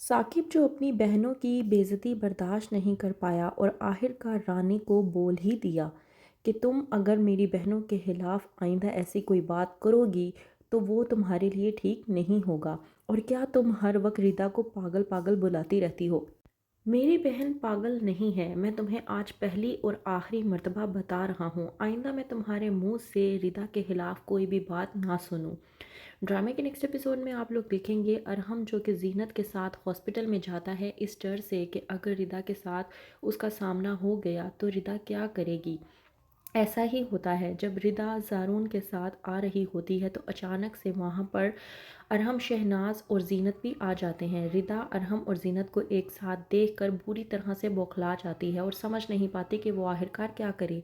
साकिब जो अपनी बहनों की बेइज्जती बर्दाश्त नहीं कर पाया और आखिरकार रानी को बोल ही दिया कि तुम अगर मेरी बहनों के खिलाफ आइंदा ऐसी कोई बात करोगी तो वो तुम्हारे लिए ठीक नहीं होगा। और क्या तुम हर वक्त रिदा को पागल पागल बुलाती रहती हो? मेरी बहन पागल नहीं है, मैं तुम्हें आज पहली और आखिरी मर्तबा बता रहा हूँ, आइंदा मैं तुम्हारे मुंह से रिदा के खिलाफ कोई भी बात ना सुनूं। ड्रामे के नेक्स्ट एपिसोड में आप लोग देखेंगे अरहम जो कि जीनत के साथ हॉस्पिटल में जाता है इस डर से कि अगर रिदा के साथ उसका सामना हो गया तो रिदा क्या करेगी। ऐसा ही होता है, जब रिदा ज़ारून के साथ आ रही होती है तो अचानक से वहाँ पर अरहम, शहनाज और जीनत भी आ जाते हैं। रिदा अरहम और जीनत को एक साथ देखकर बुरी तरह से बौखला जाती है और समझ नहीं पाती कि वो आखिरकार क्या करे।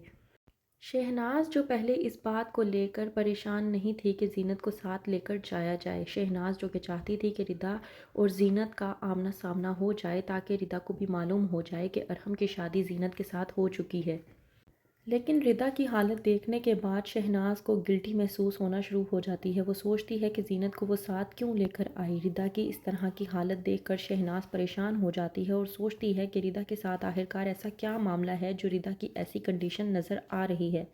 शहनाज जो पहले इस बात को लेकर परेशान नहीं थी कि जीनत को साथ लेकर जाया जाए। शहनाज जो कि चाहती थी कि रिदा और जीनत का आमना सामना हो जाए ताकि रिदा को भी मालूम हो जाए कि अरहम की शादी जीनत के साथ हो चुकी है। लेकिन रिदा की हालत देखने के बाद शहनाज को गिल्टी महसूस होना शुरू हो जाती है। वो सोचती है कि जीनत को वो साथ क्यों लेकर आई। रिदा की इस तरह की हालत देखकर शहनाज परेशान हो जाती है और सोचती है कि रिदा के साथ आखिरकार ऐसा क्या मामला है जो रिदा की ऐसी कंडीशन नज़र आ रही है।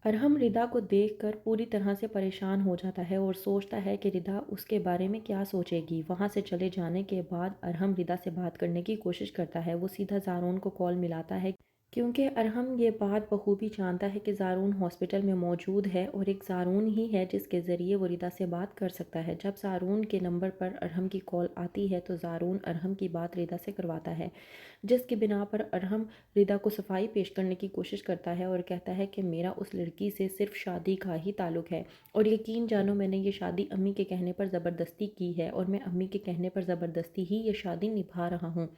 अरहम रिदा को देखकर पूरी तरह से परेशान हो जाता है और सोचता है कि रिदा उसके बारे में क्या सोचेगी। वहाँ से चले जाने के बाद अरहम रिदा से बात करने की कोशिश करता है। वो सीधा ज़ारून को कॉल मिलाता है क्योंकि अरहम ये बात बखूबी जानता है कि ज़ारून हॉस्पिटल में मौजूद है और एक ज़ारून ही है जिसके ज़रिए वो रिदा से बात कर सकता है। जब ज़ारून के नंबर पर अरहम की कॉल आती है तो ज़ारून अरहम की बात रिदा से करवाता है, जिसकी बिना पर अरहम रिदा को सफाई पेश करने की कोशिश करता है और कहता है कि मेरा उस लड़की से सिर्फ शादी का ही ताल्लुक़ है और यकीन जानो मैंने ये शादी अम्मी के कहने पर ज़बरदस्ती की है और मैं अम्मी के कहने पर ज़बरदस्ती ही ये शादी निभा रहा हूँ।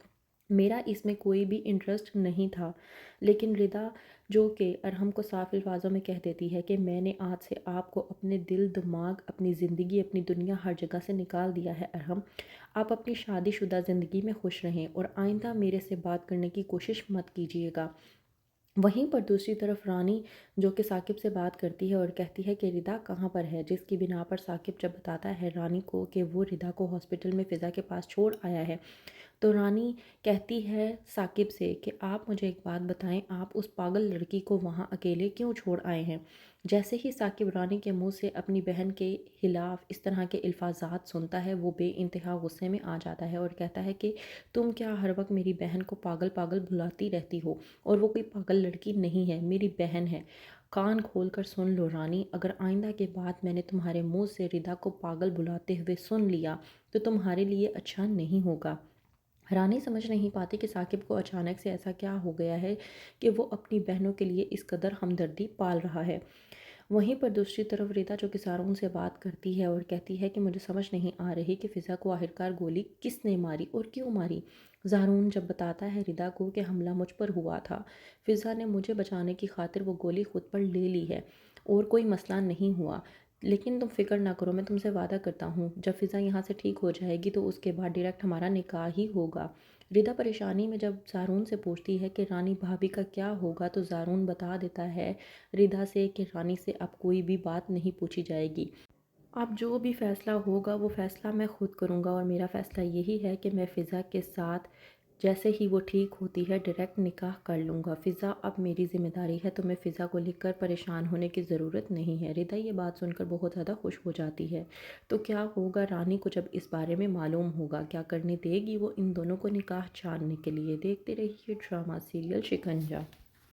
मेरा इसमें कोई भी इंटरेस्ट नहीं था। लेकिन रिदा जो कि अरहम को साफ अल्फाजों में कह देती है कि मैंने आज से आपको अपने दिल दिमाग, अपनी ज़िंदगी, अपनी दुनिया हर जगह से निकाल दिया है अरहम। आप अपनी शादीशुदा ज़िंदगी में खुश रहें और आइंदा मेरे से बात करने की कोशिश मत कीजिएगा। वहीं पर दूसरी तरफ रानी जो कि साकिब से बात करती है और कहती है कि रिदा कहाँ पर है, जिसकी बिना पर साकिब जब बताता है रानी को कि वो रिदा को हॉस्पिटल में फ़िज़ा के पास छोड़ आया है, तो रानी कहती है साकिब से कि आप मुझे एक बात बताएं, आप उस पागल लड़की को वहाँ अकेले क्यों छोड़ आए हैं। जैसे ही साकिब रानी के मुंह से अपनी बहन के खिलाफ इस तरह के अल्फाजात सुनता है वो बेइंतहा गुस्से में आ जाता है और कहता है कि तुम क्या हर वक्त मेरी बहन को पागल पागल बुलाती रहती हो, और वो कोई पागल लड़की नहीं है, मेरी बहन है। कान खोल कर सुन लो रानी, अगर आइंदा के बाद मैंने तुम्हारे मुंह से रिदा को पागल बुलाते हुए सुन लिया तो तुम्हारे लिए अच्छा नहीं होगा। रानी समझ नहीं पाती कि साकिब को अचानक से ऐसा क्या हो गया है कि वो अपनी बहनों के लिए इस कदर हमदर्दी पाल रहा है। वहीं पर दूसरी तरफ रीता जो कि ज़ारून से बात करती है और कहती है कि मुझे समझ नहीं आ रही कि फ़िज़ा को आखिरकार गोली किसने मारी और क्यों मारी। ज़ारून जब बताता है रिदा को कि हमला मुझ पर हुआ था, फ़िज़ा ने मुझे बचाने की खातिर वो गोली खुद पर ले ली है और कोई मसला नहीं हुआ। लेकिन तुम फ़िक्र ना करो, मैं तुमसे वादा करता हूँ जब फ़िज़ा यहाँ से ठीक हो जाएगी तो उसके बाद डायरेक्ट हमारा निकाह ही होगा। रिदा परेशानी में जब ज़ारून से पूछती है कि रानी भाभी का क्या होगा तो ज़ारून बता देता है रिदा से कि रानी से अब कोई भी बात नहीं पूछी जाएगी। अब जो भी फ़ैसला होगा वो फ़ैसला मैं खुद करूँगा और मेरा फ़ैसला यही है कि मैं फ़िज़ा के साथ जैसे ही वो ठीक होती है डायरेक्ट निकाह कर लूँगा। फ़िज़ा अब मेरी ज़िम्मेदारी है, तो मैं फ़िज़ा को लेकर परेशान होने की ज़रूरत नहीं है। रिदा ये बात सुनकर बहुत ज़्यादा खुश हो जाती है। तो क्या होगा रानी को जब इस बारे में मालूम होगा, क्या करने देगी वो इन दोनों को निकाह जानने के लिए। देखते रहिए ड्रामा सीरियल शिकंजा।